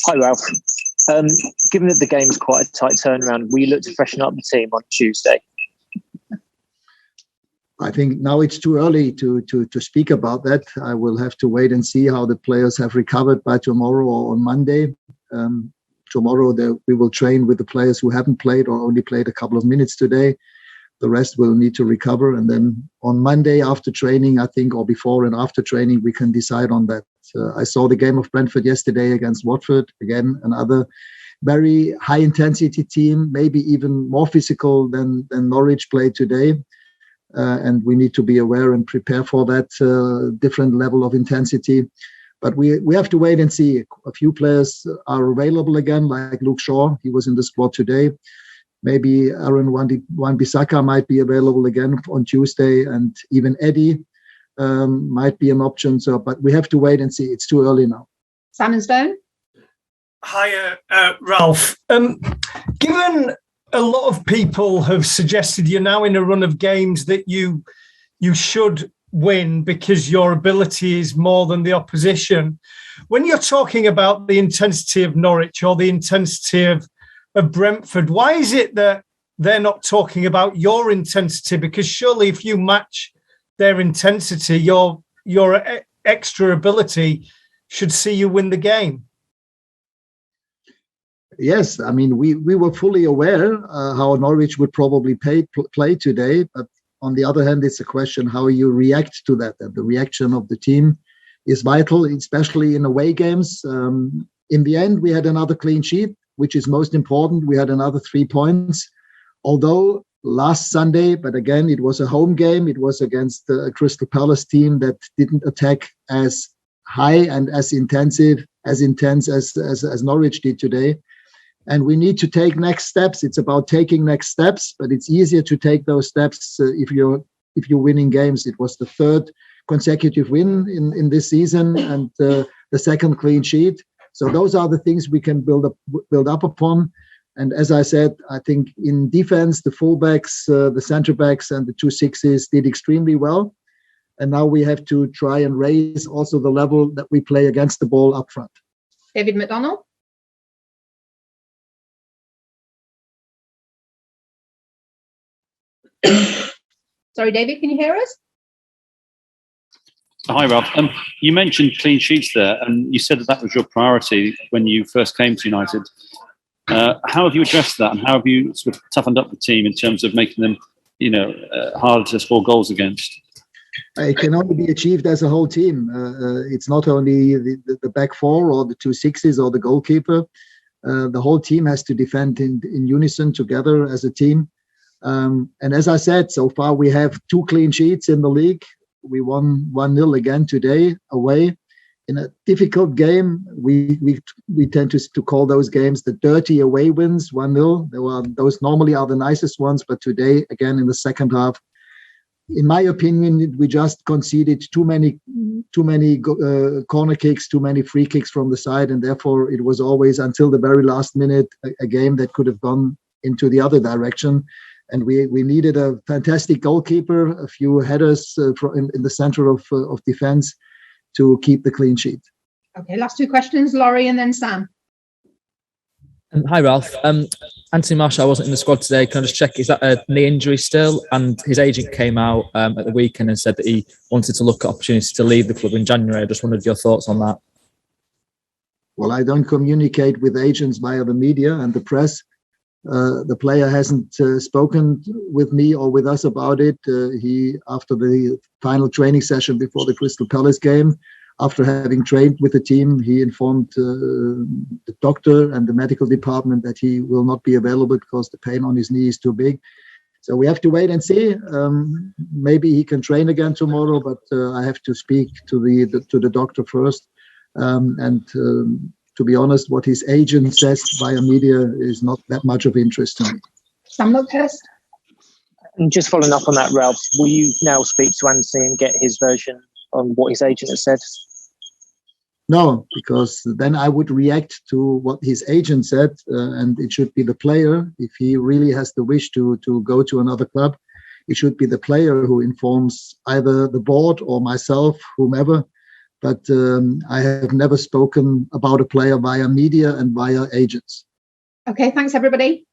Hi, Ralph. Given that the game's quite a tight turnaround, will you look to freshen up the team on Tuesday? I think now it's too early to speak about that. I will have to wait and see how the players have recovered by tomorrow or on Monday. Tomorrow we will train with the players who haven't played or only played a couple of minutes today. The rest will need to recover. And then on Monday after training, I think, or before and after training, we can decide on that. I saw the game of Brentford yesterday against Watford. Again, another very high-intensity team, maybe even more physical than Norwich played today. And we need to be aware and prepare for that different level of intensity. But we have to wait and see. A few players are available again, like Luke Shaw. He was in the squad today. Maybe Aaron Wan-Bissaka might be available again on Tuesday, and even Eddie might be an option. So, but we have to wait and see. It's too early now. Simon Stone. Hi, Ralph. Given a lot of people have suggested you're now in a run of games that you should win because your ability is more than the opposition. When you're talking about the intensity of Norwich or the intensity of Brentford, why is it that they're not talking about your intensity? Because surely if you match their intensity, your extra ability should see you win the game. Yes, I mean, we were fully aware how Norwich would probably play today. But on the other hand, it's a question how you react to that. And the reaction of the team is vital, especially in away games. In the end, we had another clean sheet, which is most important. We had another 3 points. Although last Sunday, but again, it was a home game. It was against a Crystal Palace team that didn't attack as high and as intense as Norwich did today. And we need to take next steps. It's about taking next steps, but it's easier to take those steps if you're winning games. It was the third consecutive win in this season and the second clean sheet. So those are the things we can build up upon. And as I said, I think in defense, the fullbacks, the centre backs, and the 2 sixes did extremely well. And now we have to try and raise also the level that we play against the ball up front. David McDonald. Sorry, David, can you hear us? Hi, Ralph. You mentioned clean sheets there, and you said that was your priority when you first came to United. How have you addressed that, and how have you sort of toughened up the team in terms of making them, harder to score goals against? It can only be achieved as a whole team. It's not only the back four or the 2 sixes or the goalkeeper. The whole team has to defend in unison together as a team. And as I said, so far we have 2 clean sheets in the league. We won 1-0 again today away in a difficult game. We tend to call those games the dirty away wins, 1-0. Those normally are the nicest ones, but today, again, in the second half, in my opinion, we just conceded too many corner kicks, too many free kicks from the side, and therefore it was always until the very last minute a game that could have gone into the other direction. And we needed a fantastic goalkeeper, a few headers in the center of defense to keep the clean sheet. Okay, last 2 questions, Laurie and then Sam. Hi, Ralph. Anthony Martial wasn't in the squad today. Can I just check, is that a knee injury still? And his agent came out at the weekend and said that he wanted to look at opportunities to leave the club in January. I just wondered your thoughts on that. Well, I don't communicate with agents via the media and the press. The player hasn't spoken with me or with us about it. He, after the final training session before the Crystal Palace game, after having trained with the team, he informed the doctor and the medical department that he will not be available because the pain on his knee is too big. So we have to wait and see. Maybe he can train again tomorrow, but I have to speak to the doctor first. To be honest, what his agent says via media is not that much of interest to me. Sam Lopez. Just following up on that, Ralph, will you now speak to Anthony and get his version on what his agent has said? No, because then I would react to what his agent said, and it should be the player. If he really has the wish to go to another club, it should be the player who informs either the board or myself, whomever. but I have never spoken about a player via media and via agents. Okay, thanks everybody.